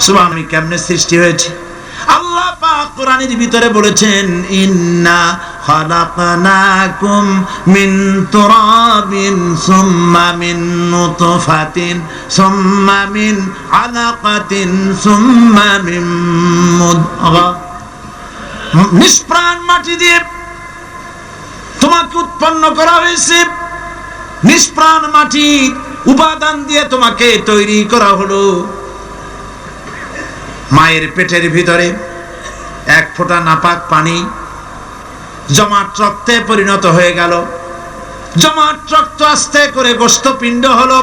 সুবহানাল্লাহ, কেমনে সৃষ্টি হয়েছে? আল্লাহ পাক কোরআনের ভিতরে বলেছেন, ইন্না খালাকনাকুম মিন তুরাবিন সুম্মা মিন নুতফাতিন সুম্মা মিন আলাকাতিন সুম্মা মিন মুদগা। নিষ্প্রাণ মাটি দিয়ে তোমাকে উৎপন্ন করা হয়েছে, নিষ্প্রাণ মাটি উপাদান দিয়ে তোমাকে তৈরি করা হলো। মায়ের পেটের ভিতরে এক ফোঁটা নাপাক পানি জমাট রক্তে পরিণত হয়ে গেল, জমাট রক্ত আস্তে করে গোস্ত পিণ্ড হলো,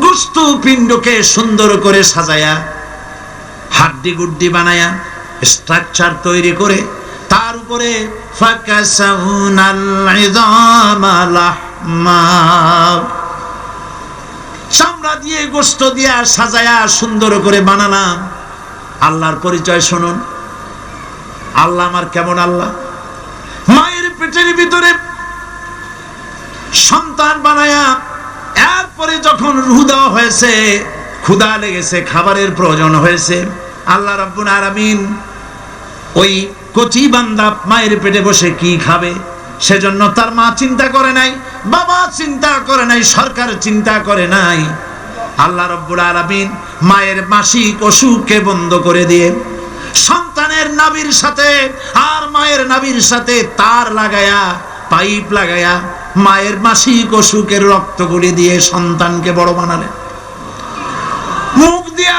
গোস্ত পিণ্ডকে সুন্দর করে সাজায়া হাড্ডি গুড্ডি বানায়া স্ট্রাকচার তৈরি করে তার উপরে ফাকাসাউনাল ইযামা লাহমা, চামড়া দিয়ে গোস্ত দিয়া সাজায়া সুন্দর করে বানালাম। আল্লাহর পরিচয় শুনুন, আল্লাহ আমার কেমন আল্লাহ। মায়ের পেটের ভিতরে সন্তান বানায়া এরপরে যখন রূহ দেওয়া হয়েছে, ক্ষুধা লেগেছে, খাবারের প্রয়োজন হয়েছে, আল্লাহ রাব্বুল আলামিন ওই কচি বান্দা মায়ের পেটে বসে কি খাবে সেজন্য তার মা চিন্তা করে নাই, বাবা চিন্তা করে নাই, সরকার চিন্তা করে নাই। আল্লাহ রাব্বুল আলামিন মায়ের মাসিক অসুখকে বন্ধ করে দিয়ে সন্তানের নাভির সাথে আর মায়ের নাভির সাথে তার লাগায়া, পাইপ লাগায়া মায়ের মাসিক অসুখের রক্তগুলি দিয়ে সন্তানকে বড় বানালেন। মুখ দিয়া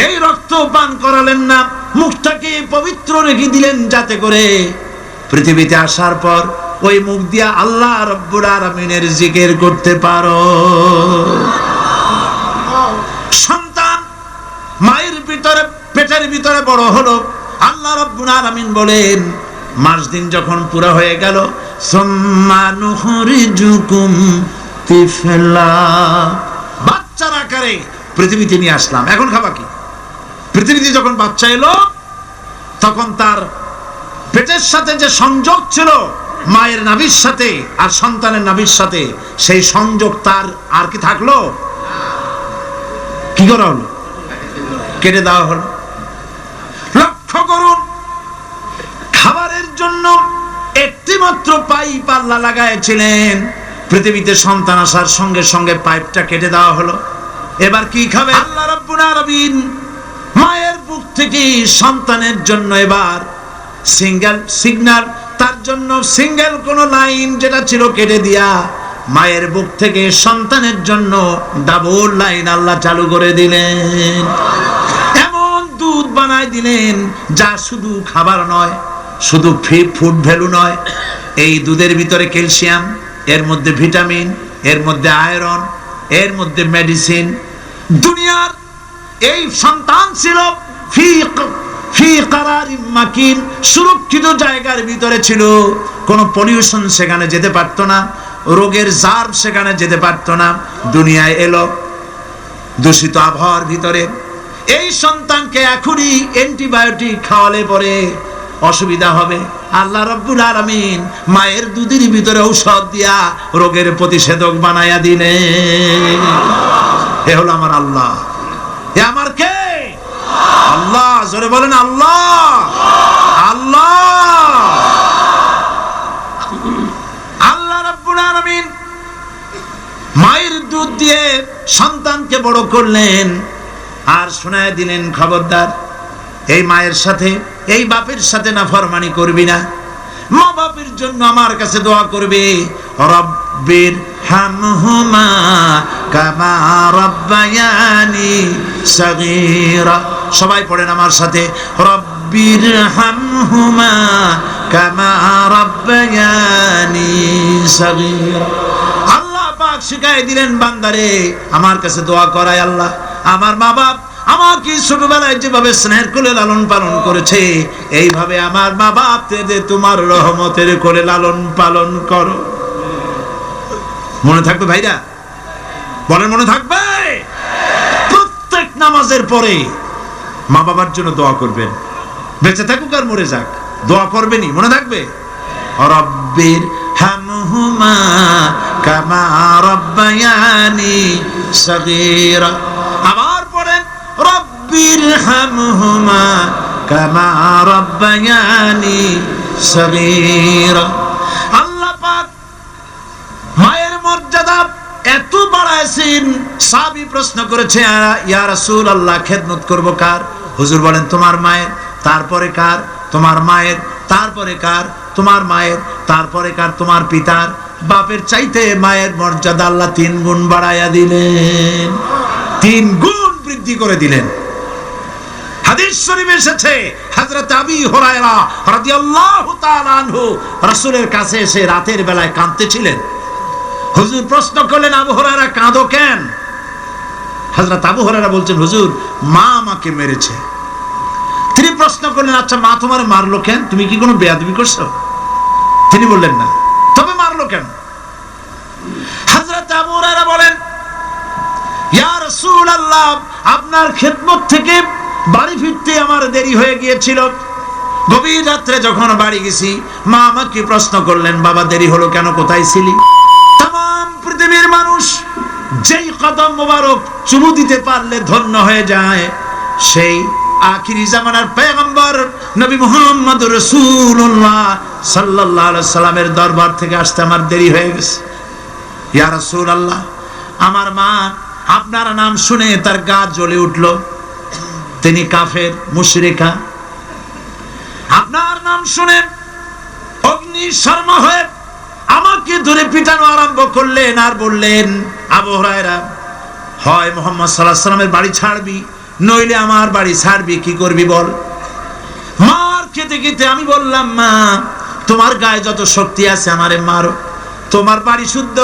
এই রক্ত পান করালেন না, মুখটাকে পবিত্র রেখে দিলেন যাতে করে পৃথিবীতে আসার পর ওই মুখ দিয়া আল্লাহ রাব্বুল আলামিনের জিকির করতে পারো। সন্তান মায়ের ভিতরে পেটের ভিতরে বড় হলো, আল্লাহ রাব্বুল আলামিন বলেন মাস দিন যখন পুরো হয়ে গেল, সুম্মা নুখরিজুকুম তিফলা, বাচ্চার আকারে পৃথিবীতে নিয়ে আসলাম। এখন খাবা কি? পৃথিবীতে যখন বাচ্চা এলো তখন তার পেটের সাথে যে সংযোগ ছিল মায়ের নাভির সাথে আর সন্তানের নাভির সাথে, সেই সংযোগ তার আর কি থাকলো? কি করা হলো? কেটে দেওয়া হলো। লক্ষ্য করুন, খাবারের জন্য একটি মাত্র পাইপ আল্লাহ লাগাইছিলেন, পৃথিবীতে সন্তান আসার সঙ্গে সঙ্গে পাইপটা কেটে দেওয়া হলো। এবার কি খাবে? আল্লাহ রাব্বুল আলামিন মায়ের বুক থেকে সন্তানের জন্য এবার সিঙ্গেল সিগন্যাল, তার জন্য সিঙ্গেল কোন লাইন যেটা ছিল কেটে দিয়া মায়ের বুক থেকে সন্তানের জন্য ডাবল লাইন আল্লাহ চালু করে দিলেন। এমন দুধ বানায় দিলেন যা শুধু খাবার নয়, শুধু ফুড ভ্যালু নয়, এই দুধের ভিতরে ক্যালসিয়াম, এর মধ্যে ভিটামিন, এর মধ্যে আয়রন, এর মধ্যে মেডিসিন। দুনিয়ার এই সন্তান ছিল ফি কারারিম মাকিন, সুরক্ষিত জায়গার ভিতরে ছিল, কোনো পলিউশন সেখানে যেতে পারতো না, রোগের জার্ম সেখানে যেতে পারতো না। দুনিয়ায় এলো দূষিত আবহাওয়ার ভিতরে, এই সন্তানকে এখনই অ্যান্টিবায়োটিক খাওয়ালে পরে অসুবিধা হবে। আল্লাহ রাব্বুল আলামিন মায়ের দুধের ভিতরে ঔষধ দিয়া রোগের প্রতিষেধক বানায়া দিলেন। এ হলো আমার আল্লাহ। এ আমার কে? আল্লাহ। জোরে বলেন আল্লাহ। আল্লাহ আল্লাহ রাব্বুল আলামিন মায়ের দুধ দিয়ে সন্তানকে বড় করলেন আর শোনায় দিলেন, খবরদার এই মায়ের সাথে, এই বাপের সাথে নাফরমানি করবি না। মা বাপের জন্য আমার কাছে দোয়া করবে, রব্বির হামহুমা কামা রাব্বায়ানি সাগীরা। সবাই পড়েন আমার সাথে, রব্বির হামহুমা কামা রাব্বায়ানি সাগীরা। আল্লাহ পাক শিখাই দিলেন বান্দারে আমার কাছে দোয়া করায়, আল্লাহ আমার মা বাপ আমাকে ছোটবেলায় যেভাবে স্নেহের কোলে লালন পালন করেছে, এইভাবে আমার মা বাপদের তোমার রহমতের কোলে লালন পালন করো। মনে থাকবে ভাইরা? বলেন মনে থাকবে? প্রত্যেক নামাজের পরে মা বাবার জন্য দোয়া করবেন, বেঁচে থাকুক আর মরে যাক, দোয়া করবেনই। মনে থাকবে? রব্বির হামহুমা কামা রাব্বায়ানি সাগীরা। আবার পড়েন, রব্বির ইরহামহুমা কামা রাব্বায়ানি সগীরা। আল্লাহ পাক মায়ের মর্যাদা এত বাড়াইছেন। সাহাবী প্রশ্ন করেছে, ইয়া রাসূলুল্লাহ, খেদমত করব কার? হুজুর বলেন, তোমার মায়ের, তারপরে কার? তোমার মায়ের, তারপরে কার? তোমার মায়ের, তারপরে কার? তোমার পিতার। বাপের চাইতে মায়ের মর্যাদা আল্লাহ 3 গুণ বাড়াইয়া দিলেন, 3 গুণ বৃদ্ধি করে দিলেন। হাদিস শরীফে এসেছে, হযরত আবী হুরায়রা রাদিয়াল্লাহু তাআলা আনহু রাসূলের কাছে এসে রাতের বেলায় কাঁদতেছিলেন। হুজুর প্রশ্ন করলেন, আবু হুরায়রা কাঁদো কেন? হযরত আবু হুরায়রা বলছেন, হুজুর মা আমাকে মেরেছে। তিনি প্রশ্ন করলেন, আচ্ছা মা তোমার মারলো কেন? তুমি কি কোনো বেয়াদবি করছো? তিনি বললেন না। তবে মারলো কেন? হযরত আবু হুরায়রা বলেন, ইয়া রাসূলুল্লাহ, আপনার খেদমত থেকে বাড়ি ফিরতে আমার দেরি হয়ে গিয়েছিল। গভীর রাত্রে যখন বাড়ি গেছি, মা আমাকে প্রশ্ন করলেন, বাবা দেরি হলো কেন, কোথায় ছিলি? তাম পৃথিবীর মানুষ যেই কদম মোবারক চুমু দিতে পারলে ধন্য হয়ে যায়, সেই আখিরি জামানার পয়গম্বর নবী মুহাম্মদ রাসূলুল্লাহ সাল্লাল্লাহু আলাইহি সাল্লামের দরবার থেকে আসতে আমার দেরি হয়ে গেছে। ইয়া রাসূলুল্লাহ, আমার মা আপনার নাম শুনে তার গা জ্বলে উঠল। তিনি কাফের, মুশরিকা। আপনার নাম শুনে অগ্নি শর্মা হয়ে আমাকে ধরে পিটানো আরম্ভ করলেন আর বললেন, আবু হুরায়রা, হয় মুহাম্মদ সাল্লাল্লাহু আলাইহি সাল্লামের বাড়ি ছাড়বি, নইলে আমার বাড়ি ছাড়বি, কি করবি বল। মার খেতে খেতে আমি বললাম, মা তোমার গায়ে যত শক্তি আছে আমারে মারো, তোমার বাড়ি শুদ্ধ,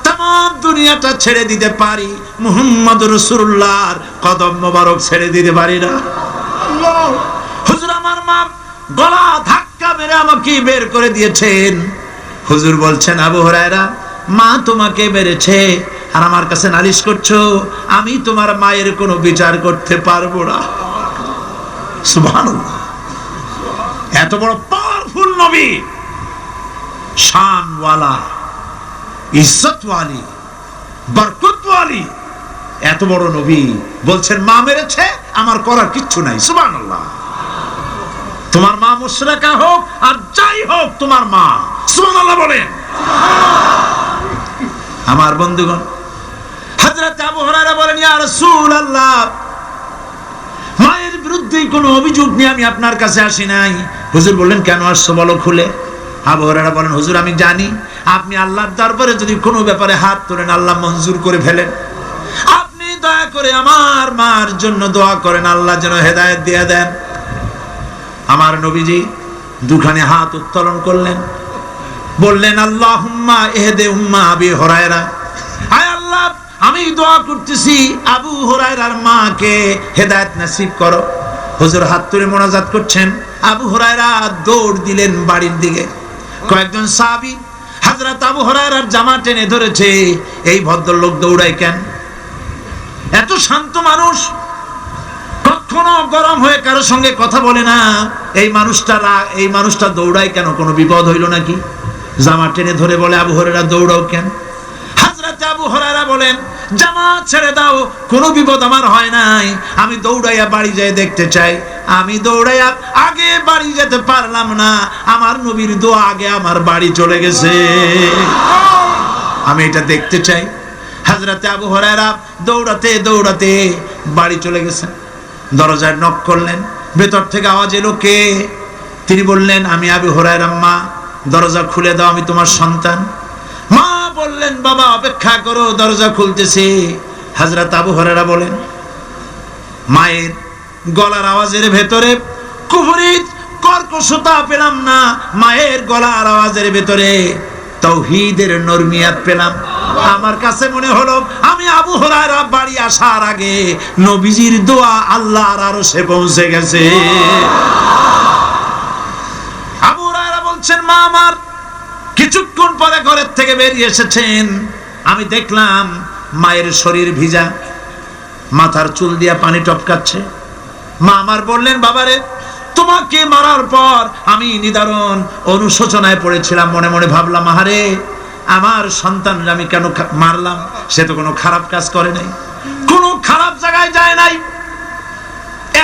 তাম দুনিয়াটা ছেড়ে দিতে পারি, মুহাম্মদ রাসূলুল্লাহর কদম মোবারক ছেড়ে দিতে পারি না। হুজুর আমার মা গলা ধাক্কা মেরে আমাকে বের করে দিয়েছেন। হুজুর বলছেন, আবু হুরায়রা, মা তোমাকে মেরেছে আর আমার কাছে নালিশ করছো, আমি তোমার মায়ের কোনো বিচার করতে পারবো না। সুবহানাল্লাহ, এত বড় পাওয়ারফুল নবী, শানওয়ালা, ইজ্জতওয়ালি, বরকতওয়ালি, এত বড় নবী বলছেন মা মেরেছে, আমার করার কিচ্ছু নাই। সুবহানাল্লাহ। তোমার মা মুশরিকা হোক আর যাই হোক, তোমার মা। সুবহানাল্লাহ বলেন। আমার বন্ধুগণ, হযরত আবু হুরায়রা বলেন, ইয়া রাসূলুল্লাহ, মায়ের বিরুদ্ধে কোনো অভিযোগ নিয়ে আমি আপনার কাছে আসি নাই। হুজুর বললেন, কেন আসছো বলো খুলে। আবু হুরায়রা বলেন, হুজুর আমি জানি আপনি আল্লাহর দরবারে যদি কোনো ব্যাপারে হাত তোলেন আল্লাহ মঞ্জুর করে ফেলেন। আপনি দয়া করে আমার মার জন্য দোয়া করেন, আল্লাহ যেন হেদায়েত দিয়ে দেন। আমার নবীজি দুখানে হাত উত্তোলন করলেন, বললেন, আল্লাহুম্মা ইহদি উম্মা আবি হুরায়রা, আয় আল্লাহ আমি দোয়া করতেছি আবু হুরায়রার মাকে হেদায়েত নসিব করো। হুজুর হাত তুলে মোনাজাত করছেন, আবু হুরায়রা দৌড় দিলেন বাড়ির দিকে। কয়েকজন সাহাবী হযরত আবু হুরায়রার জামা টেনে ধরেছে, এই ভদ্রলোক দৌড়ায় কেন? এত শান্ত মানুষ, কখনো গরম হয়ে কারো সঙ্গে কথা বলে না। এই মানুষটা দৌড়ায় কেন? কোনো বিপদ হইল নাকি? জামা টেনে ধরে বলে, আবু হুরায়রা দৌড়াও কেন? হযরত আবু হুরায়রা বলেন, জামা ছেড়ে দাও, কোনো বিপদ আমার হয় নাই, আমি দৌড়াইয়া বাড়ি যাই দেখতে চাই। আমি দৌড়াইয়া আগে বাড়ি যেতে পারলাম না, আমার নবীর দোয়া আগে আমার বাড়ি চলে গেছে, আমি এটা দেখতে চাই। হযরত আবু হুরায়রা দৌড়াতে দৌড়াতে বাড়ি চলে গেছেন। দরজায় নক করলেন, ভেতর থেকে আওয়াজ এলো, কে? তিনি বললেন, আমি আবু হুরায়রা, মা দরজা খুলে দাও, আমি তোমার সন্তান। মা বললেন, বাবা অপেক্ষা করো, দরজা খুলতেছে। হযরত আবু হুরায়রা বলেন, মায়ের গলার আওয়াজের ভেতরে কুফরি কর্কশতা পেলাম না, মায়ের গলার আওয়াজের ভেতরে তাওহীদের নরমিয়াত পেলাম। আমার কাছে মনে হলো আমি আবু হুরায়রা বাড়ি আসার আগে নবীজির দোয়া আল্লাহর আরশে পৌঁছে গেছে। আবু হুরায়রা বলছেন, মা আমার কিছুক্ষণ পরে ঘরের থেকে বেরিয়ে এসেছেন, আমি দেখলাম মায়ের শরীর ভিজা, মাথার চুল দিয়া পানি টপকাচ্ছে। মা আমার বললেন, বাবারে তোমাকে মারার পর আমি নিদারুণ অনুশোচনায় পড়েছিলাম, মনে মনে ভাবলাম, আহারে আমার সন্তান আমি কেন মারলাম? সে তো কোনো খারাপ কাজ করে নাই, কোনো খারাপ জায়গায় যায় নাই,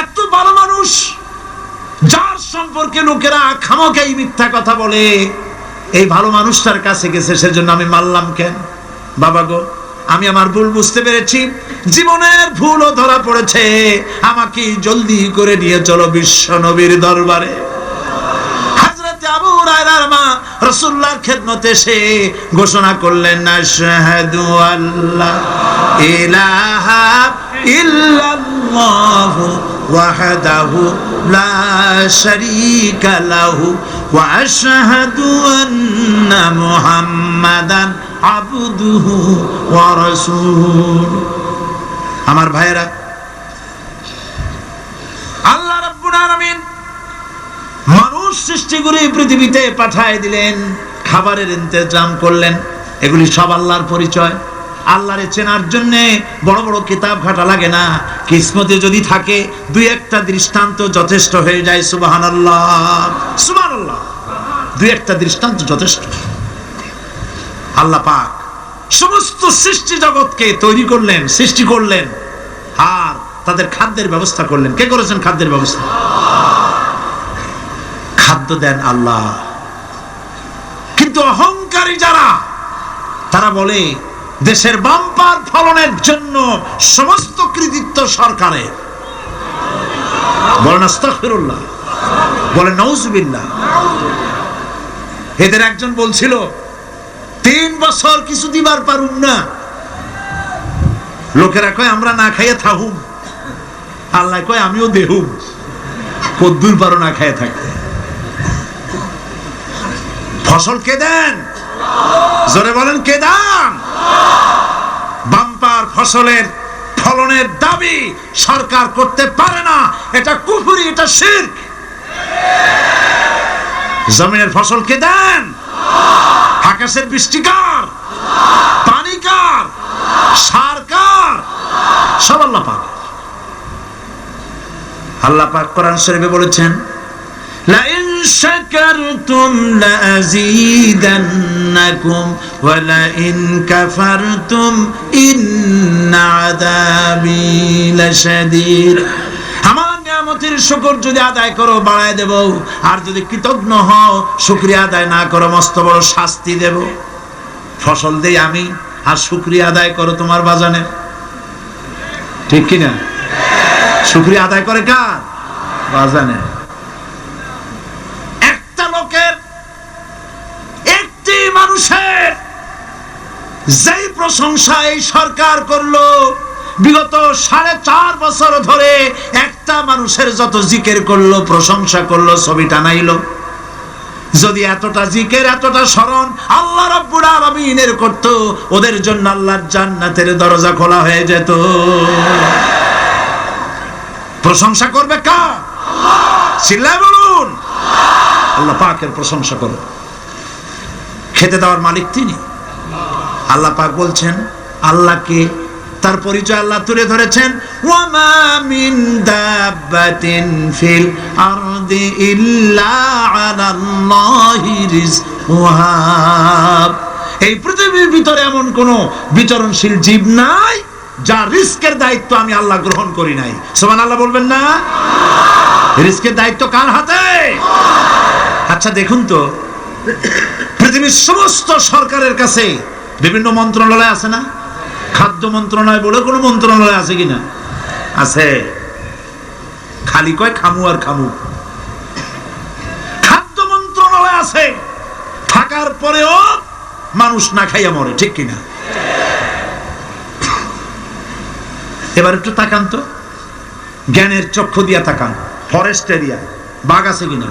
এত সম্পর্কে লোকেরা খামোখাই মিথ্যা কথা বলে, এই ভালো মানুষটার কাছে গেছে সেজন্য আমি মারলাম কেন? বাবা গো, আমি আমার ভুল বুঝতে পেরেছি, জীবনের ভুলও ধরা পড়েছে, আমাকে জলদি করে নিয়ে চলো বিশ্ব নবীর দরবারে। হযরত আবু হুরায়রার মা রাসূলুল্লাহর খেদমতে এসে ঘোষণা করলেন, আশহাদু আল্লা ইলাহা ইল্লাল্লাহু ওয়াহদাহু লা শারীকা লাহু ওয়া আশহাদু আন্না মুহাম্মাদান আবদুহু ওয়া রাসূলুহু। আমার ভাইয়েরা, আল্লাহ রাব্বুল আলামিন মানুষ সৃষ্টি করে পৃথিবীতে পাঠায় দিলেন, খাবারের ইন্তজাম করলেন, এগুলি সব আল্লাহর পরিচয়। আল্লাহরে চেনার জন্য বড় বড় কিতাব ঘাটা লাগে না, কিসমতে যদি থাকে দুই একটা দৃষ্টান্ত যথেষ্ট হয়ে যায়। সুবহানাল্লাহ, সুবহানাল্লাহ, দুই একটা দৃষ্টান্ত যথেষ্ট। আল্লাহ পাক সমস্ত সৃষ্টি জগৎকে তৈরি করলেন, সৃষ্টি করলেন, আর তাদের খাদ্যের ব্যবস্থা করলেন। কে করেছেন খাদ্যের ব্যবস্থা? খাদ্য দেন আল্লাহ। কিন্তু অহংকারী যারা, তারা বলে দেশের বাম্পার ফলনের জন্য সমস্ত কৃতিত্ব সরকারের। বলেন আস্তাগফিরুল্লাহ, বলেন নাউজুবিল্লাহ। এদের একজন বলছিল 3 বছর কিছু দিবার পারুম না, লোকেরা কয় আমরা না খাইয়ে থাকুম, আল্লাহ কয় আমিও দেহুম, কদ্দুর পারো না খাইয়ে থাকতে। ফসল কে দেন? জোরে বলেন কে দেন? বাম্পার ফসলের ফলনের দাবি সরকার করতে পারে না, এটা কুফরি, এটা শিরক। জমিনের ফসল কে দেন? আকাশের বৃষ্টি কার? পানি কার? সার কার? সব আল্লাহ পাক। আল্লাহ পাক কোরআন শরীফে বলেছেন, লাইন শাকারতুম লাযীদান্নাকুম ওয়া লাইন কাফারতুম ইন্না আযাবী লাশাদীদ। আমার নিয়ামতের শুকর যদি আদায় করো বাড়ায় দেব, আর যদি কৃতজ্ঞ হও, শুকরিয়া আদায় না করো, মস্ত বড় শাস্তি দেব। ফসল দেই আমি, আর শুকরিয়া আদায় করো তোমার বাজানের। ঠিক কিনা? শুকরিয়া আদায় করে কার? বাজানের। একটা লোকের, একটি মানুষের যেই প্রশংসা এই সরকার করলো, বিগত 4.5 বছর ধরে একটা মানুষের যত জিকির করলো, প্রশংসা করলো, ছবি টানাইলো, যদি এতটা জিকির, এতটা স্মরণ আল্লাহ রাব্বুল আলামিনের করত, ওদের জন্য আল্লাহর জান্নাতের দরজা খোলা হয়ে যেত। প্রশংসা করবে কার? চিল্লায় বলুন, আল্লাহ পাকের প্রশংসা করো। খেতে দেওয়ার মালিক তিনি। আল্লাহ পাক বলছেন, আল্লাহকে, তার পরিচয় আল্লাহ তুলে ধরেছেন, ওয়ামা মিন দাব্বাতিন ফিল আরদি ইল্লা আলাল্লাহি রিজকুহা। এই পৃথিবীর ভিতরে এমন কোন বিচরণশীল জীব নাই যার রিস্কের দায়িত্ব আমি আল্লাহ গ্রহণ করি নাই। সুবহানাল্লাহ বলবেন না? রিস্কের দায়িত্ব কার হাতে? আচ্ছা দেখুন তো, পৃথিবীর সমস্ত সরকারের কাছে বিভিন্ন মন্ত্রণালয় আছে না? খাদ্য মন্ত্রণালয় বলে কোনো মন্ত্রণালয় আছে কিনা? আছে। খালি কয় খামু আর খামু। খাদ্য মন্ত্রণালয় আছে, থাকার পরেও মানুষ না খাইয়া মরে। ঠিক কিনা? এবার একটু তাকান তো, জ্ঞানের চক্ষু দিয়া তাকান। ফরেস্ট এরিয়া, বাঘ আছে কিনা?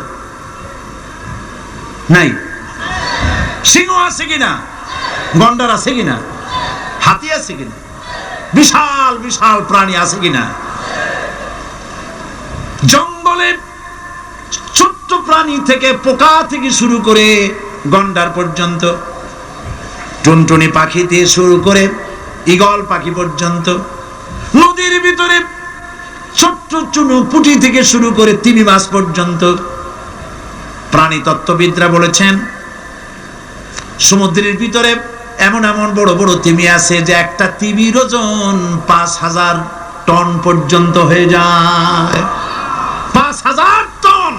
নাই। সিংহ আছে কিনা? গন্ডার আছে কিনা? হাতি আছে কিনা? বিশাল বিশাল প্রাণী আছে কিনা? জঙ্গলে ছোট্ট প্রাণী থেকে, পোকা থেকে শুরু করে গন্ডার পর্যন্ত, টুনটুনি পাখি থেকে শুরু করে ঈগল পাখি পর্যন্ত, নদীর ভিতরে ছোট্ট চুনো পুঁটি থেকে শুরু করে তিমি মাছ পর্যন্ত। প্রাণী তত্ত্ববিদরা বলেছেন, সমুদ্রের ভিতরে এমন এমন বড় বড় তিমি আছে যে একটা তিমির ওজন 5000 টন পর্যন্ত হয়ে যায়। 5000 টন।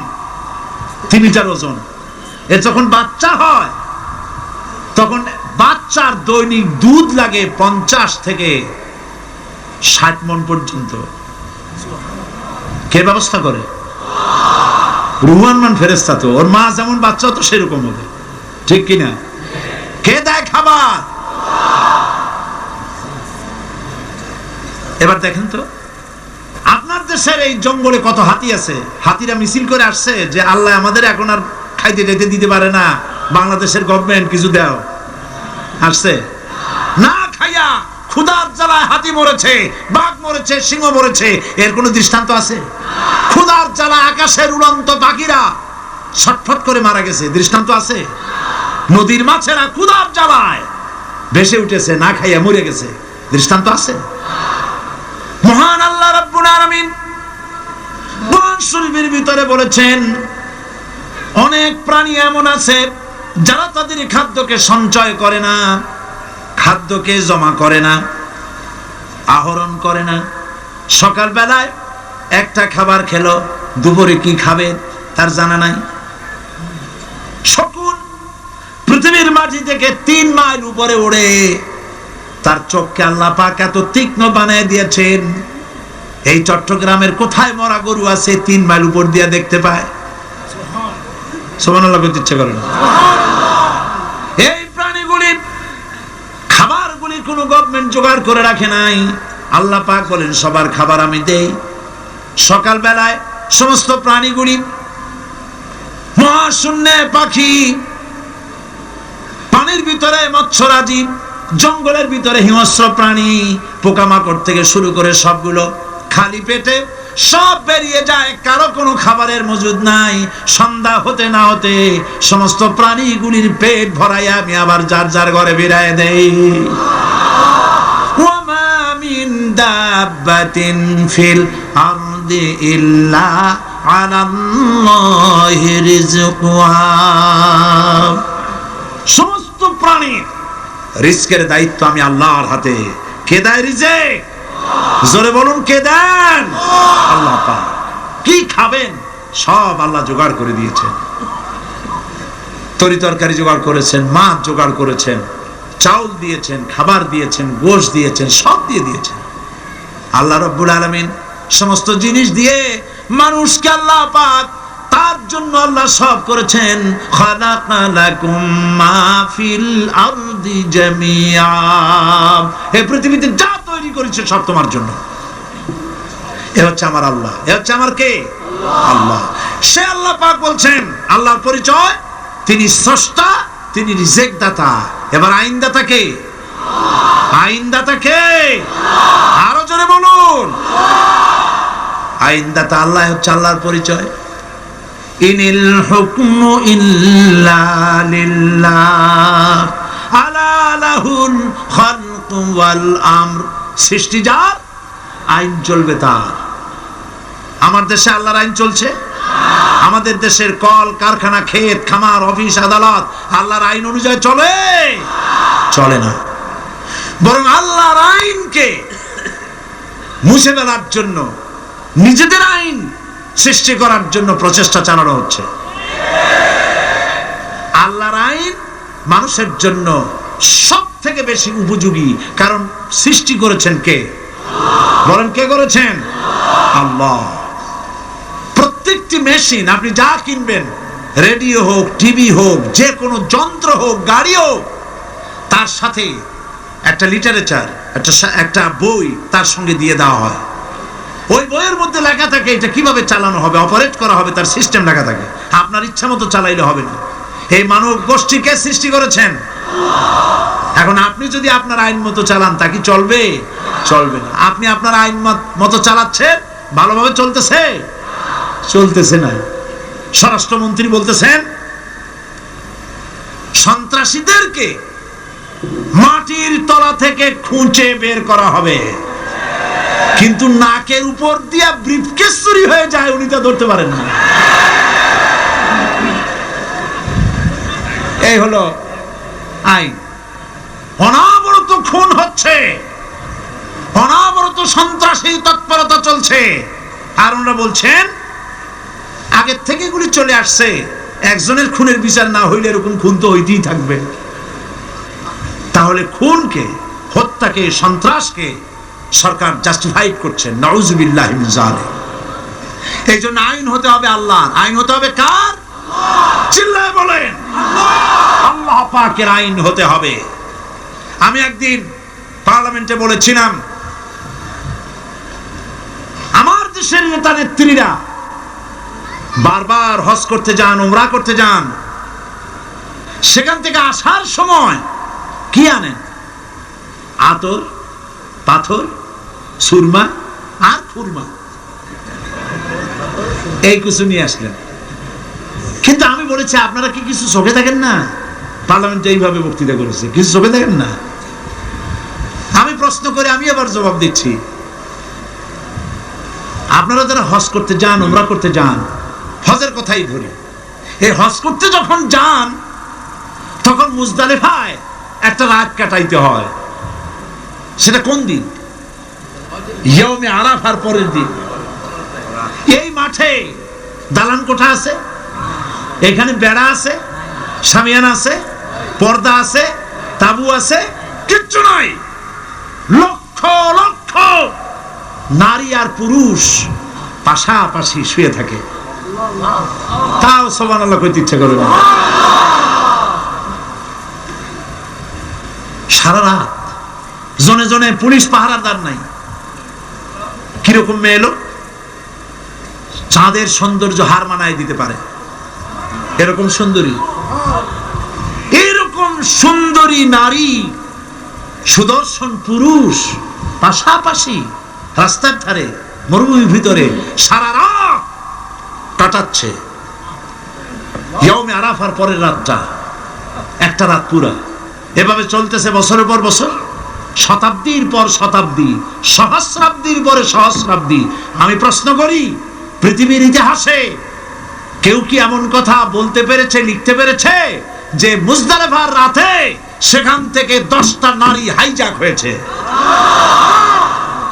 তিমিটার ওজন। এর যখন বাচ্চা হয় তখন বাচ্চার দৈনিক দুধ লাগে 50 থেকে 60 মণ পর্যন্ত। কে ব্যবস্থা করে? রুহান ফেরেশতা। তো ওর মা যেমন বাচ্চা তো সেরকম হবে, ঠিক কিনা? কে দেয় খাবার? এবার দেখেন তো আপনার দেশের এই জঙ্গলে কত হাতি আছে। হাতিরা মিছিল করে আসছে যে আল্লাহ আমাদের এখন আর খাইতে যেতে দিতে পারে না, বাংলাদেশের গভর্নমেন্ট কিছু দাও। আসছে না, খাইয়া ক্ষুধার জ্বালায় হাতি মরেছে, বাঘ মরেছে, সিংহ মরেছে। এর কোনো দৃষ্টান্ত আছে? ক্ষুধার জ্বালায় আকাশের উড়ন্ত পাখিরা ছটফট করে মারা গেছে, দৃষ্টান্ত আছে? নদীর মাছেরা ক্ষুধার জ্বালায় ভেসে উঠেছে, না খাইয়া মরে গেছে, দৃষ্টান্ত আছে? মহান আল্লাহ রাব্বুল আলামিন কোরআন শরীফের ভিতরে বলেছেন অনেক প্রাণী এমন আছে যারা তাদের খাদ্যকে সঞ্চয় করে না, খাদ্যকে জমা করে না, আহরণ করে না। সকাল বেলায় একটা খাবার খেলো, দুপুরে কি খাবে তার জানা নাই। শকুন পৃথিবীর মাটি থেকে 3 মাইল উপরে ওড়ে, তার চোখকে আল্লাহ পাক এত তীক্ষ্ণ বানিয়ে দিয়েছেন। এই চট্টগ্রামের কোথায় মরা গরু আছে 3 মাইল উপর দিয়ে দেখতে পায়? সুবহানাল্লাহ বলতে ইচ্ছে করে না। এই প্রাণীগুলি খাবারগুলি কোনো গভর্নমেন্ট জোগাড় করে রাখে নাই। আল্লাহ পাক বলেন সবার খাবার আমি দেই। সকাল বেলায় সমস্ত প্রাণীগুলি, মহাশূন্যে পাখি, পানির ভিতরে মৎস্যরাজি, জঙ্গলের ভিতরে হিংস্র প্রাণী, পোকামাকড় থেকে শুরু করে সবগুলো খালি পেটে সব বেরিয়ে যায়, কারো কোনো খাবারের মজুদ নাই। সন্ধ্যা হতে না হতে সমস্ত প্রাণীগুলির পেট ভরাইয়া আমি আবার যার যার ঘরে বিরায় দেই। ওয়ামা মিন দাব্বাতিন ফিল আরদি ইল্লা আলাল্লাহি রিজকুহা। সমস্ত প্রাণীর রিজকের দায়িত্ব আমি আল্লাহর হাতে। কে দেয় রিজেক? জোরে বলুন, কে দেন? আল্লাহ পাক। কি খাবেন সব আল্লাহ জোগাড় করে দিয়েছেন। তরি তরকারি জোগাড় করেছেন, মাছ জোগাড় করেছেন, চাউল দিয়েছেন, খাবার দিয়েছেন, গোশত দিয়েছেন, সব দিয়ে দিয়েছেন। আল্লাহ রাব্বুল আলামিন সমস্ত জিনিস দিয়ে মানুষকে আল্লাহ পাক তার জন্য আল্লাহ সব করেছেন। খালাকালাকুম মা ফিল আরদি জামিআ। এই পৃথিবীতে যা তৈরি করেছে সব তোমার জন্য। এ হচ্ছে আমার আল্লাহ, এ হচ্ছে আমার কে? আল্লাহ। সে আল্লাহ পাক বলছেন, আল্লাহর পরিচয় তিনি স্রষ্টা, তিনি রিজেক দাতা। এবার আইনদাতা কে? আইনদাতা কে? আরো জোরে বলুন। আইনদাতা আল্লাহ হচ্ছে আল্লাহর পরিচয়। ইনিল হুকমু ইল্লা লিল্লাহ আলা লাহুল খালকু ওয়াল আমর। সৃষ্টি যার, আইন চলবে তার। আমার দেশে আল্লাহর আইন চলছে? আমাদের দেশের কল কারখানা, ক্ষেত খামার, অফিস আদালত আল্লাহর আইন অনুযায়ী চলে? চলে না। বরং আল্লাহর আইনকে মুছে ফেলার জন্য, নিজেদের আইন সৃষ্টি করার জন্য প্রচেষ্টা চালানো হচ্ছে। আল্লাহর আইন মানুষের জন্য সব থেকে বেশি উপযোগী, কারণ সৃষ্টি করেছেন কে? বলেন, কে করেছেন? আল্লাহ। প্রত্যেকটি মেশিন আপনি যা কিনবেন, রেডিও হোক, টিভি হোক, যে কোনো যন্ত্র হোক, গাড়ি হোক, তার সাথে একটা লিটারেচার, একটা বই তার সঙ্গে দিয়ে দেওয়া হয়। ওই বইয়ের মধ্যে লেখা থাকে এটা কিভাবে চালানো হবে, অপারেট করা হবে, তার সিস্টেম লেখা থাকে। আপনার ইচ্ছা মতো চালাইলে হবে না। এই মানব গোষ্ঠীকে সৃষ্টি করেছেন। এখন আপনি যদি আপনার আইন মতো চালান, তা কি চলবে? চলবে না। আপনি আপনার আইন মতো চালাচ্ছেন, ভালোভাবে চলতেছে? চলতেছে না। স্বরাষ্ট্রমন্ত্রী বলতেছেন সন্ত্রাসীদেরকে মাটির তলা থেকে খুঁজে বের করা হবে, কিন্তু নাকের উপর দিয়া ব্রিফকেস চুরি হয়ে যায়, উনি তা ধরতে পারেন না। এই হলো আইন। অনাবরত খুন হচ্ছে, অনাবরত সন্ত্রাসী তৎপরতা চলছে। আর ওনারা বলছেন আগের থেকে এগুলি চলে আসছে, একজনের খুনের বিচার না হইলে এরকম খুন তো হইতেই থাকবে। তাহলে খুনকে, হত্যাকে, সন্ত্রাসকে সরকার জাস্টিফাইড করছে। নাউজুবিল্লাহি মিন যালিক। এই জন্য আইন হতে হবে আল্লাহর। আইন হতে হবে কার? চিল্লায় বলেন আল্লাহ পাকের আইন হতে হবে। আমি একদিন পার্লামেন্টে বলেছিলাম, আমার দেশের নেতা নেত্রীরা বারবার হজ করতে যান, উমরা করতে যান, সেখান থেকে আসার সময় কি আনেন? আতর, পাথর, সুরমা আর খুরমা, এই কিছু নিয়ে আসলেন। কিন্তু আমি বলেছি, আপনারা কি কিছু চোখে দেখেন না? পার্লামেন্টে এইভাবে বক্তৃতা করেছে, কিছু চোখে দেখেন না? আমি প্রশ্ন করে আমি আবার জবাব দিচ্ছি, আপনারা যারা হজ করতে যান, উমরা করতে যান, হজের কথাই ধরি, এই হজ করতে যখন যান তখন মুজদালিফায় একটা রাত কাটাইতে হয়। সেটা কোন দিন? ইয়ৌমে আরাফার পরের দিন। এই মাঠে দালান কোঠা আছে, এখানে বেড়া আছে, শামিয়ানা আছে, পর্দা আছে, তাবু আছে, কিচ্ছু নাই। লক্ষ লক্ষ নারী আর পুরুষ পাশাপাশি শুয়ে থাকে, তাও সুবহানাল্লাহ কইতে ইচ্ছা করে না। সারা রাত জনে জনে পুলিশ পাহারাদার নাই। কিরকম মেয়ে এলো, চাঁদের সৌন্দর্য হার মানায় দিতে পারে এরকম সুন্দরী, এরকম সুন্দরী নারী, সুদর্শন পুরুষ পাশাপাশি রাস্তার ধারে মরুভূমির ভিতরে সারা রাত কাটাচ্ছে। ইয়ৌমে আরাফার পরের রাতটা একটা রাত পুরা। এভাবে চলতেছে বছরের পর বছর, শতাব্দীর পর শতাব্দী, সহস্রাব্দীর পরে সহস্রাব্দী। আমি প্রশ্ন করি, পৃথিবীর ইতিহাসে কেউ কি এমন কথা বলতে পেরেছে, লিখতে পেরেছে যে মুজদালিফার রাতে সেখান থেকে 10টা নারী হাইজ্যাক হয়েছে,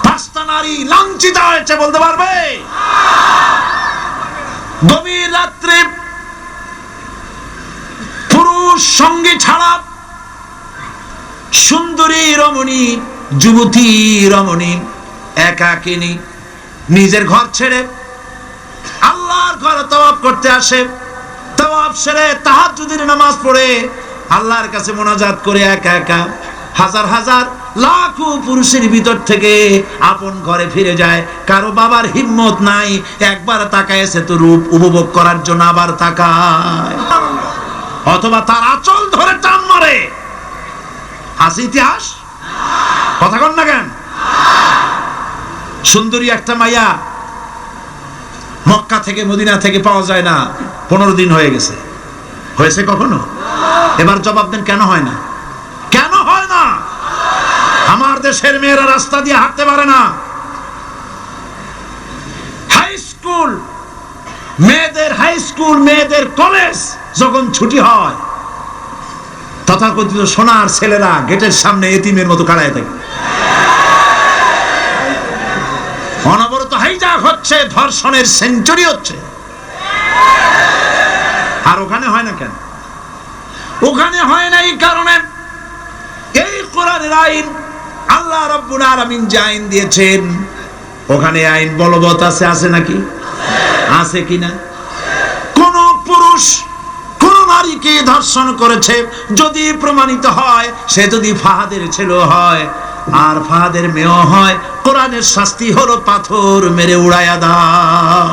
5টা নারী লাঞ্ছিত হয়েছে? বলতে পারবে? গভীর রাত্রে পুরুষ সঙ্গী ছাড়া সুন্দরী রমণী, যুবতী রমণী একাকিনী নিজের ঘর ছেড়ে আল্লাহর ঘরে তওয়াফ করতে আসে। তওয়াফ সেরে তাহাজ্জুদের নামাজ পড়ে আল্লাহর কাছে মোনাজাত করে একা একা হাজার হাজার লাখো পুরুষের ভিতর থেকে আপন ঘরে ফিরে যায়। কারো বাবার হিম্মত নাই, একবার তাকায় সে তো রূপ উপভোগ করার জন্য আবার তাকায়, অথবা তার আঁচল ধরে টান মারে। আছে ইতিহাস? কথা কন না কেন? সুন্দরী একটা মাইয়া মক্কা থেকে, মদিনা থেকে পাওয়া যায় না, 15 দিন হয়ে গেছে। হয়েছে কখনো? এবার জবাব দেন, কেন হয় না? কেন হয় না? আমার দেশের মেয়েরা রাস্তা দিয়ে হাঁটতে পারে না। হাই স্কুল মেয়েদের, হাই স্কুল মেয়েদের কলেজ যখন ছুটি হয়, তথাকথিত সোনার ছেলেরা গেটের সামনে এতিমের মতো কাড়ায় থাকে। অনবরত হাইজ্যাক হচ্ছে, ধর্ষণের সেঞ্চুরি হচ্ছে। আর ওখানে হয় না কেন? ওখানে হয় না এই কারণে, এই কোরআনের আইন আল্লাহ রাব্বুল আলামিন যে আইন দিয়েছেন, ওখানে আইন বলবৎ আছে। আছে নাকি? আছে কিনা? কোন পুরুষ কোন নারীকে ধর্ষণ করেছে যদি প্রমাণিত হয়, সে যদি ফাহাদের ছেলে হয় আর ফাহাদের মেয়ে হয়, কোরআনের শাস্তি হলো পাথর মেরে উড়াইয়া দাও।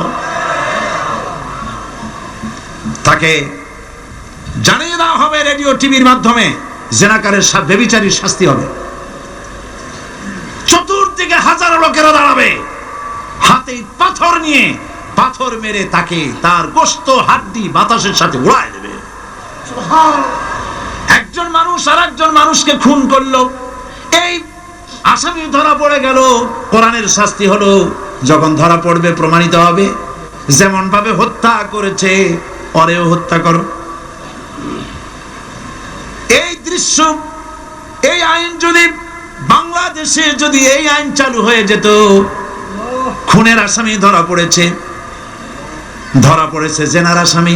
তাকে জানিয়ে দেওয়া হবে রেডিও টিভির মাধ্যমে, জেনাকারের ব্যভিচারীর শাস্তি হবে। চতুর্দিকে হাজারো লোকেরা দাঁড়াবে, হাতে পাথর নিয়ে, পাথর মেরে তাকে তার গোশত হাড্ডি বাতাসের সাথে উড়ায় দেবে। একজন মানুষ আর একজন মানুষকে খুন করলো, এই আসামি ধরা পড়ে গেল, কোরআনের শাস্তি হলো যখন ধরা পড়বে প্রমাণিত হবে, যেমন ভাবে হত্যা করেছে পরেও হত্যা করো। এই দৃশ্য, এই আইন যদি বাংলাদেশে যদি এই আইন চালু হয়ে যেত, খুনের আসামি ধরা পড়েছে জেনার আসামি,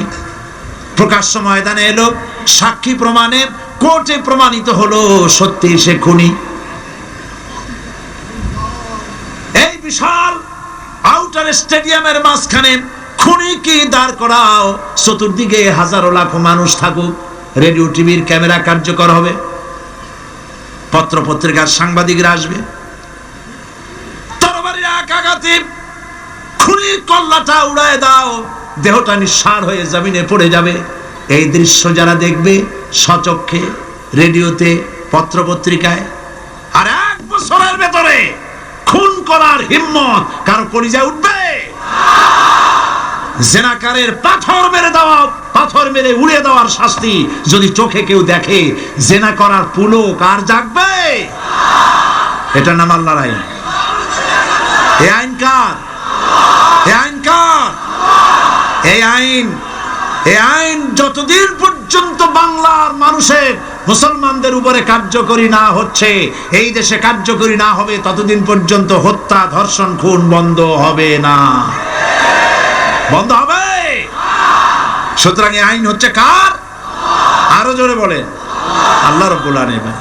প্রকাশ্য ময়দানে এলো, সাক্ষী প্রমাণে কোর্টে প্রমাণিত হলো সত্যি সে খুনি। এই বিশাল আউটার স্টেডিয়ামের মাঝখানে খুনিকে দাঁড় করাও, চতুর্দিকে হাজারো লাখো মানুষ থাকুক, রেডিও টিভির ক্যামেরা কার্যকর হবে, পত্র পত্রিকার সাংবাদিকরা আসবে, তরবারির এক আঘাতে খুনির কল্লাটা উড়ায় দাও, দেহটা নিঃসার হয়ে জমিনে পড়ে যাবে। এই দৃশ্য যারা দেখবে সচক্ষে, রেডিওতে, পত্র পত্রিকায়, আর 1 বছরের ভেতরে খুন করার হিম্মত কারো কলিজায় উঠবে? জেনাকারের পাথর মেরে দেওয়া, পাথর মেরে উড়িয়ে দেওয়ার শাস্তি যদি চোখে কেউ দেখে, জেনা করার পুলক আর জাগবে? এটা নাম আল্লাহর আইন। এই আইন কার? এই আইন কার? এই আইন যতদিন পর্যন্ত বাংলার মানুষের, মুসলমানদের উপরে কার্যকরী না হচ্ছে, এই দেশে কার্যকরী না হবে, ততদিন পর্যন্ত হত্যা, ধর্ষণ, খুন বন্ধ হবে না। বন্ধ হবে। সুতরাং এই আইন হচ্ছে কার? আরো জোরে বলেন, আল্লাহ রাব্বুল আলামিন।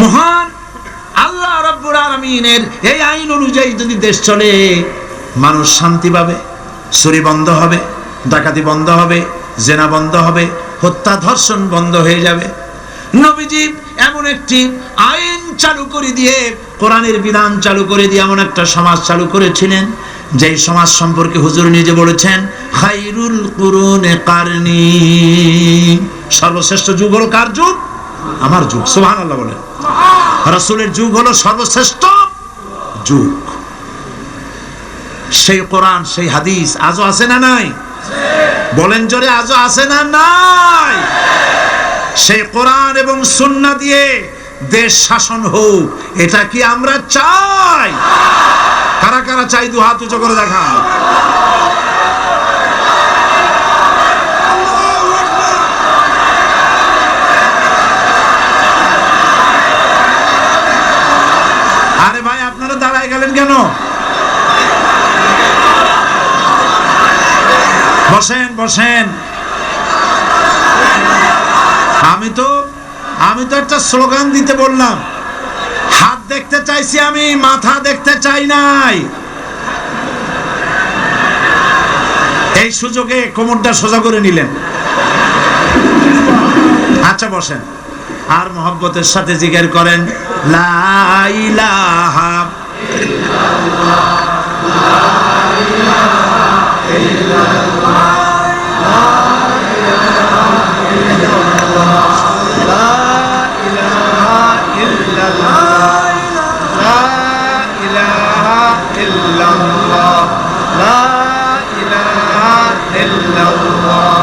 মহান আল্লাহ রাব্বুল আলামিনের এই আইন অনুযায়ী যদি দেশ চলে, মানুষ শান্তি পাবে, চুরি বন্ধ হবে, ডাকাতি বন্ধ হবে, জেনা বন্ধ হবে, হত্যা ধর্ষণ বন্ধ হয়ে যাবে। নবীজি এমন একটি আইন চালু করে দিয়ে, কোরআনের বিধান চালু করে দিয়ে এমন একটা সমাজ চালু করেছিলেন, যেই সমাজ সম্পর্কে হুজুর নিজে বলেছেন, খায়রুল কুরুনে কারনি, সর্বশ্রেষ্ঠ যুগ হলো কার যুগ? আমার যুগ। সুবহানাল্লাহ বলেন। রাসূলের যুগ হলো সর্বশ্রেষ্ঠ যুগ। সেই কোরআন, সেই হাদিস আজও আছে না নাই? বলেন জোরে, আজও আছে না নাই? সেই কোরআন এবং সুন্নাহ দিয়ে দেশ শাসন হোক, এটা কি আমরা চাই? কারা কারা চাই? 2 হাত উঁচু করে দেখা। আরে ভাই, আপনারা দাঁড়ায় গেলেন কেন? বসেন বসেন। আমি তো একটা স্লোগান দিতে বললাম, হাত দেখতে চাইছি আমি, মাথা দেখতে চাই নাই। এই সুযোগে কোমরটা সোজা করে নিলেন। আচ্ছা বসেন, আর মহব্বতের সাথে জিকির করেন, লা ইলাহা ইল্লাল্লাহ, লা ইলাহা ইল্লাল্লাহ, লা ইলাহা ইল্লাল্লাহ, লা ইলাহা ইল্লাল্লাহ, লা ইলাহা ইল্লাল্লাহ, লা ইলাহা ইল্লাল্লাহ।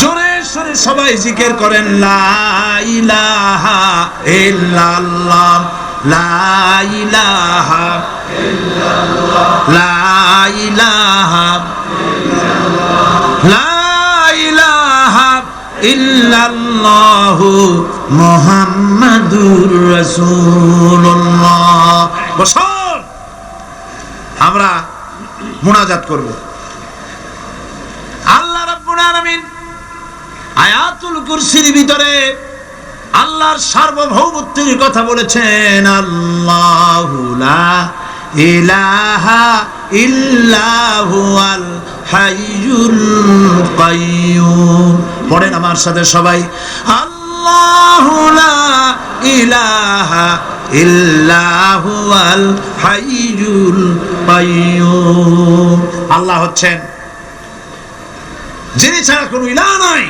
জোরে সরে সবাই জিকির করেন, লা ইলাহা ইল্লাল্লাহ, লা ইলাহা ইল্লাল্লাহ, লা ইলাহা ইল্লাল্লাহ, লা ইলাহা ইল্লাল্লাহু মুহাম্মাদুর রাসূলুল্লাহ। বসুন, আমরা মুনাজাত করব। আল্লাহ রাব্বুল আলামিন আয়াতুল কুরসির ভিতরে আল্লাহর সার্বভৌমত্বের কথা বলেছেন, আল্লাহু লা ইলাহা ইল্লা হুয়াল হাইয়ুল কাইয়্যুম। পড়েন আমার সাথে সবাই, আল্লাহু লা ইলাহা ইল্লা হুয়াল হাইয়ুল কাইয়্যুম। আল্লাহ হচ্ছেন যিনি ছাড়া কোনো ইলাহ নাই,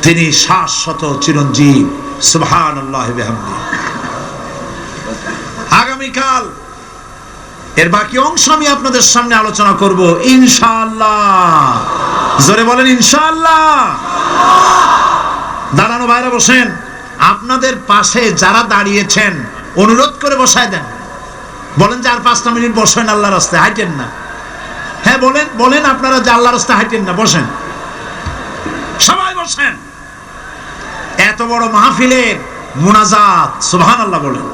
তিনি শাশ্বত চিরঞ্জীব। সুবহানাল্লাহি বিহামদিহি। আগামীকাল এর বাকি অংশ আমি আপনাদের সামনে আলোচনা করব ইনশাআল্লাহ। জোরে বলেন ইনশাআল্লাহ। দাঁড়ানো ভাইরা বসেন, আপনাদের পাশে যারা দাঁড়িয়েছেন অনুরোধ করে বসায় দেন। বলেন যে আর 5টা মিনিট বসেন, আল্লাহর রাস্তায় হাঁটেন না। হ্যাঁ বলেন, বলেন আপনারা যে আল্লাহর রাস্তায় হাঁটেন না, বসেন, সবাই বসেন। এত বড় মাহফিলের মুনাজাত, সুবহানাল্লাহ বলেন।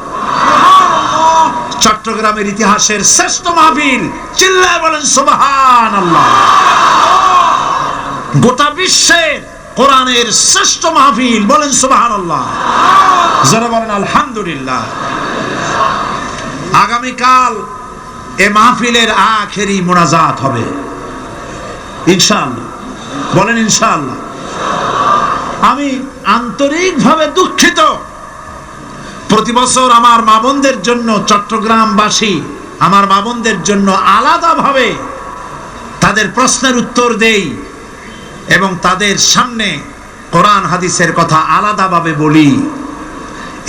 চট্টগ্রামের ইতিহাসের শ্রেষ্ঠ মাহফিল, চিল্লায় বলেন সুবহানাল্লাহ। গোটা বিশ্বের কোরআনের শ্রেষ্ঠ মাহফিল, বলেন সুবহানাল্লাহ, যারা বলেন আলহামদুলিল্লাহ। আগামীকাল এ মাহফিলের আখেরি মোনাজাত হবে ইনশাআল্লাহ, বলেন ইনশাআল্লাহ। আমি আন্তরিকভাবে দুঃখিত, প্রতি বছর আমার মা বোনদের জন্য, চট্টগ্রামবাসী আমার মা বোনদের জন্য আলাদাভাবে তাদের প্রশ্নের উত্তর দেই এবং তাদের সামনে কোরআন হাদিসের কথা আলাদাভাবে বলি।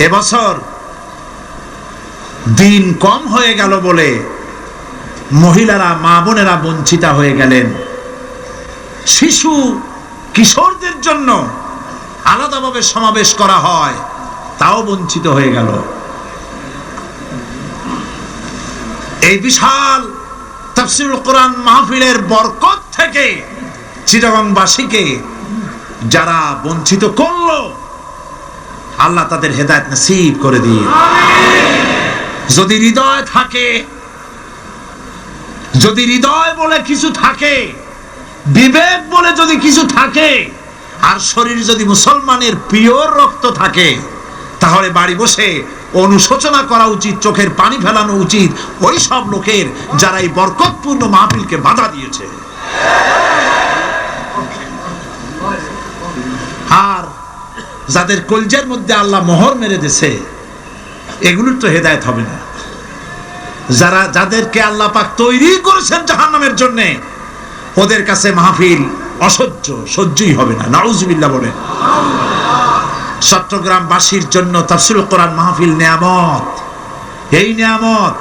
এবছর দিন কম হয়ে গেল বলে মহিলারা, মা বোনেরা বঞ্চিত হয়ে গেলেন। শিশু কিশোরদের জন্য আলাদাভাবে সমাবেশ করা হয়, তাও বঞ্চিত হয়ে গেল। এই বিশাল তাফসীরুল কোরআন মাহফিলের বরকত থেকে চিটাগংবাসীকে যারা বঞ্চিত করলো, আল্লাহ তাদের হেদায়েত নসিব করে দিন। যদি হৃদয় থাকে, যদি হৃদয় বলে কিছু থাকে, বিবেক বলে যদি কিছু থাকে, আর শরীর যদি মুসলমানের পিওর রক্ত থাকে, তাহলে বাড়ি বসে অনুশোচনা করা উচিত, চোখের পানি ফেলানো উচিত ওই সব লোকের যারা এই বরকতপূর্ণ মাহফিলকে বাধা দিয়েছে। আর যাদের কলজের মধ্যে আল্লাহ মোহর মেরে দিয়েছে, এগুলোর তো হেদায়েত হবে না। যারা, যাদেরকে আল্লাহ পাক তৈরি করেছেন জাহান্নামের জন্য, ওদের কাছে মাহফিল অসহ্য, সহ্যই হবে না। নাউজুবিল্লাহ বলেন। চট্টগ্রামবাসীর জন্য তাফসীরুল কোরআন মাহফিল নিয়ামত। এই নিয়ামত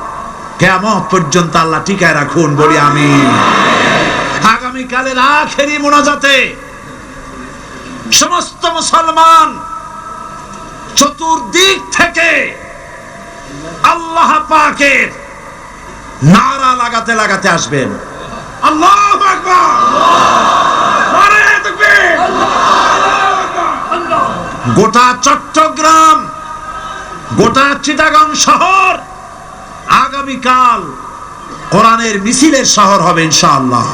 কিয়ামত পর্যন্ত আল্লাহ টিকায় রাখুন, বলি আমিন। আগামীকালের আখেরি মোনাজাতে সমস্ত মুসলমান চতুর্দিক থেকে আল্লাহ পাকের নারা লাগাতে লাগাতে আসবেন। আল্লাহু আকবার, নারে তাকবীর। গোটা চট্টগ্রাম, গোটা চিটাগং শহর আগামীকাল কোরআনের মিছিলের শহর হবে ইনশাআল্লাহ।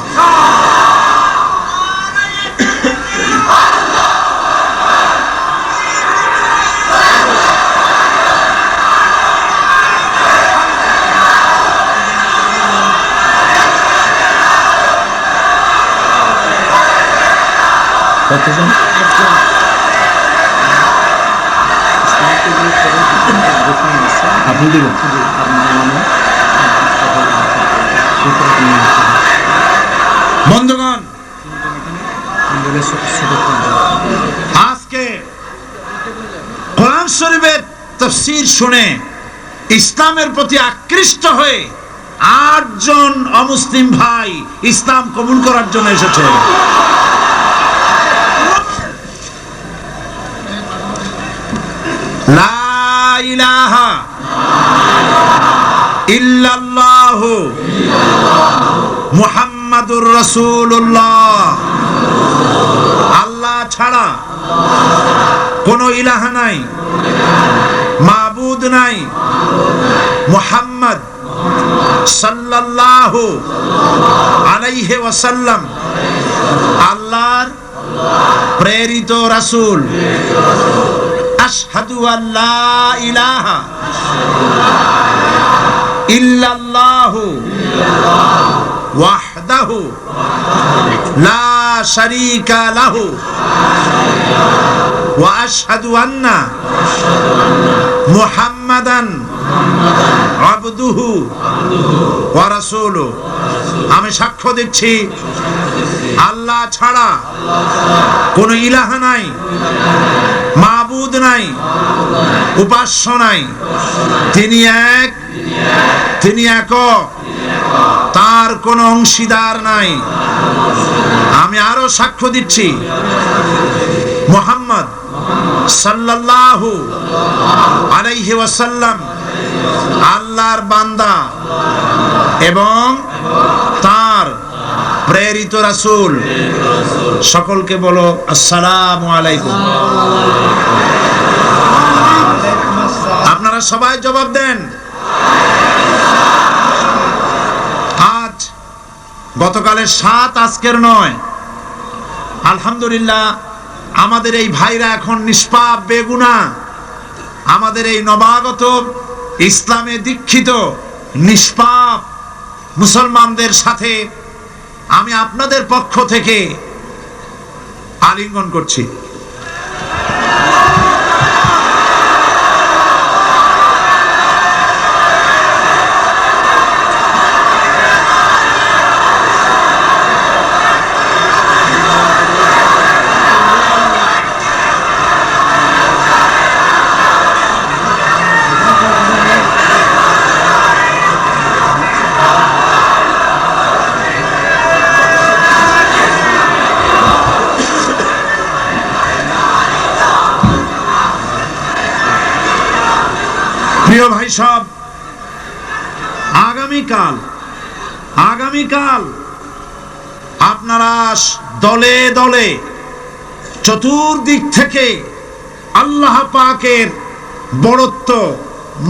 কতজন? আপনি দিবেন বন্ধুগণ। আজকে কোরআন শরীফের তাফসীর শুনে ইসলামের প্রতি আকৃষ্ট হয়ে 8 জন অমুসলিম ভাই ইসলাম কবুল করার জন্য এসেছে। লা ইলাহা ইল্লাল্লাহু মুহাম্মাদুর রাসূলুল্লাহ। আল্লাহ ছাড়া কোনো ইলাহা নাই, মাবুদ নাই। মুহাম্মদ সাল্লাল্লাহু আলাইহি ওয়াসাল্লাম আল্লাহর প্রেরিত রাসূল। আশহাদু আল্লা ইলাহা ইল্লাল্লাহু ওয়াহদাহু লা শারীকা লাহু ওয়া আশহাদু আন্না মুহাম্মাদান আবদুহু ওয়া রাসূলুহু। আমি সাক্ষ্য দিচ্ছি আল্লাহ ছাড়া কোনো ইলাহা নাই, মাবুদ নাই, উপাস্য নাই। তিনি এক, তিনি একক, তার কোনো অংশীদার নাই। আমি আরো সাক্ষ্য দিচ্ছি মুহাম্মদ সাল্লাল্লাহু আলাইহি ওয়াসাল্লাম আল্লাহর বান্দা এবং তার প্রেরিত রাসূল। সকলকে বলো আসসালামু আলাইকুম। আপনারা সবাই জবাব দেন। আজ গতকালের 7, আজকের 9, আলহামদুলিল্লাহ আমাদের এই ভাইরা এখন নিষ্পাপ বেগুনা, আমাদের এই নবাগত ইসলামে দীক্ষিত নিষ্পাপ মুসলমানদের সাথে আমি আপনাদের পক্ষ থেকে আলিঙ্গন করছি। প্রিয় ভাই সব, আগামীকাল আপনারা দলে দলে চতুর্দিক থেকে আল্লাহ পাকের বড়ত্ব,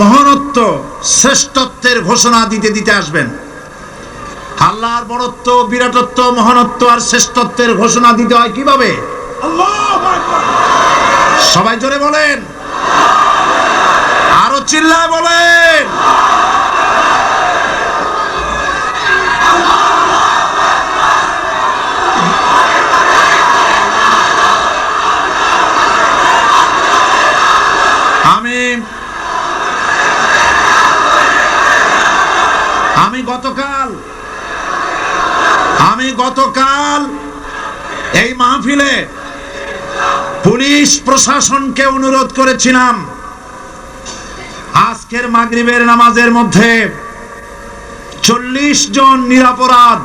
মহানত্ব, শ্রেষ্ঠত্বের ঘোষণা দিতে দিতে আসবেন। আল্লাহর বড়ত্ব, বিরাটত্ব, মহানত্ব আর শ্রেষ্ঠত্বের ঘোষণা দিতে হয় কিভাবে? আল্লাহু আকবার। সবাই জোরে বলেন, আরো চিল্লায় বলেন। আমি গতকাল এই মাহফিলে পুলিশ প্রশাসনকে অনুরোধ করেছিলাম, আজকের মাগরিবের নামাজের মধ্যে 40 জন নিরপরাধ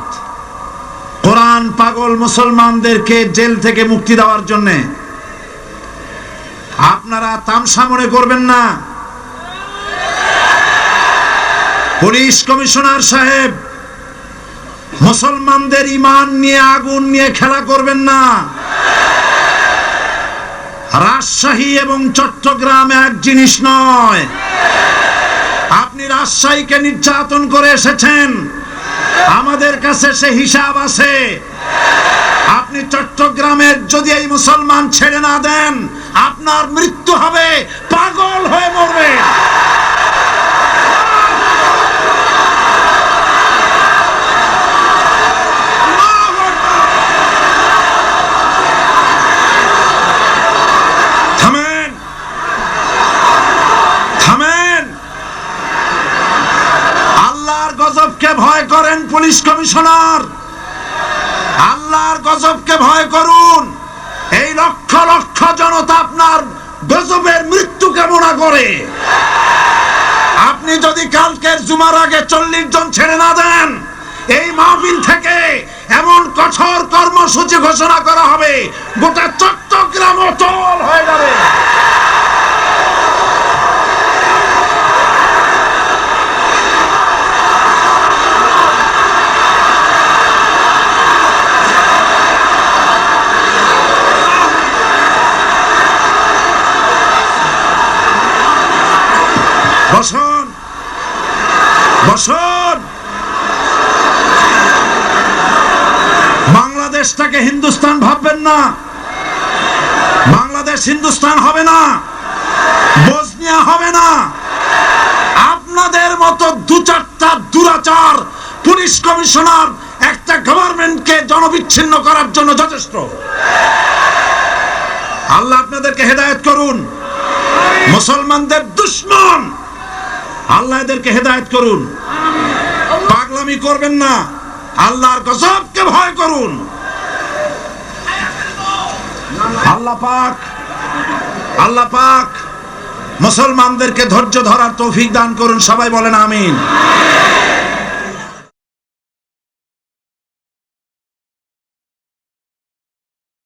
কোরআন পাগল মুসলমানদেরকে জেল থেকে মুক্তি দেওয়ার জন্য। আপনারা তামসা মনে করবেন না। পুলিশ কমিশনার সাহেব, মুসলমানদের ঈমান নিয়ে, আগুন নিয়ে খেলা করবেন না। রাজশাহী এবং চট্টগ্রাম এক জিনিস নয়। আপনি রাজশাহীকে নির্যাতন করে এসেছেন, আমাদের কাছে সে হিসাব আছে। আপনি চট্টগ্রামের যদি এই মুসলমান ছেড়ে না দেন, আপনার মৃত্যু হবে, পাগল হয়ে মরবে। ভয় করেন পুলিশ কমিশনার, আল্লাহর গজবকে ভয় করুন। এই লক্ষ লক্ষ জনতা আপনার গজবের মৃত্যু কামনা করে। আপনি যদি কালকের জুমার আগে 40 জন ছেড়ে না দেন, এই মাহফিল থেকে এমন কঠোর কর্মসূচি ঘোষণা করা হবে, গোটা চট্টগ্রাম অচল হয়ে যাবে। বসুন, বসুন। বাংলাদেশটাকে হিন্দুস্তান ভাববেন না। বাংলাদেশ হিন্দুস্তান হবে না, বসনিয়া হবে না। আপনাদের মতো 2-4টা দুরাচার পুলিশ কমিশনার একটা গভর্নমেন্টকে জনবিচ্ছিন্ন করার জন্য যথেষ্ট। আল্লাহ আপনাদেরকে হেদায়েত করুন। মুসলমানদের দুশমন, আল্লাহ এদেরকে হেদায়েত করুন। পাগলামি করবেন না, আল্লাহর গজবকে ভয় করুন। আল্লাহ পাক মুসলমানদেরকে ধৈর্য ধরার তৌফিক দান করুন। সবাই বলেন আমিন।